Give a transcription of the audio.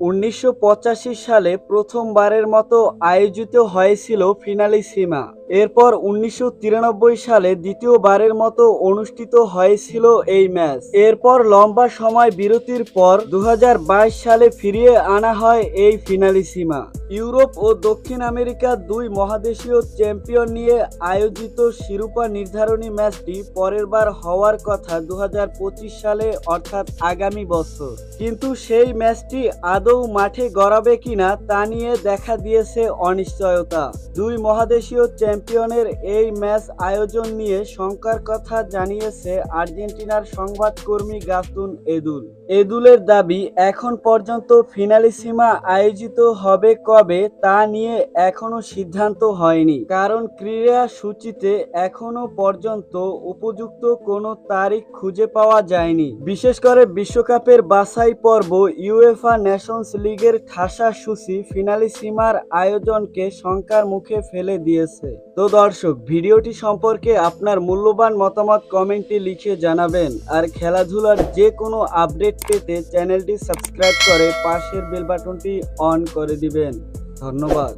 1985 সালে প্রথমবারের মতো আয়োজিত হয়েছিল ফিনালিসিমা। এরপর 1993 সালে দ্বিতীয়বারের মতো অনুষ্ঠিত হয়েছিল এই ম্যাচ। এরপর লম্বা সময় বিরতির পর 2022 সালে ফিরিয়ে আনা হয় এই ফিনালিসিমা। ইউরোপ ও দক্ষিণ আমেরিকার দুই মহাদেশীয় চ্যাম্পিয়ন নিয়ে আয়োজিত শিরোপা নির্ধারণী ম্যাচটি পরের বার হওয়ার কথা 2025 সালে, অর্থাৎ আগামী বছর। কিন্তু সেই ম্যাচটি আদৌ মাঠে গড়াবে কিনা তা নিয়ে দেখা দিয়েছে অনিশ্চয়তা। দুই মহাদেশীয় চ্যাম্পিয়নের এই ম্যাচ আয়োজন নিয়ে শঙ্কার কথা জানিয়েছে আর্জেন্টিনার সংবাদকর্মী গাস্তুন এদুল। এদুলের দাবি, এখন পর্যন্ত ফিনালিসিমা আয়োজিত হবে কবে তা নিয়ে এখনো সিদ্ধান্ত হয়নি, কারণ ক্রীড়া সূচিতে এখনো পর্যন্ত উপযুক্ত কোনো তারিখ খুঁজে পাওয়া যায়নি। বিশেষ করে বিশ্বকাপের বাছাই পর্ব, ইউএফা নেশনস লিগের ঠাসা সূচি ফিনালিসিমার আয়োজনকে শঙ্কার মুখে ফেলে দিয়েছে। তো দর্শক, ভিডিওটি সম্পর্কে আপনার মূল্যবান মতামত কমেন্টে লিখে জানাবেন। আর খেলাধুলার যে কোনো আপডেট পেতে চ্যানেলটি সাবস্ক্রাইব করে পাশের বেল বাটনটি অন করে দিবেন। ধন্যবাদ।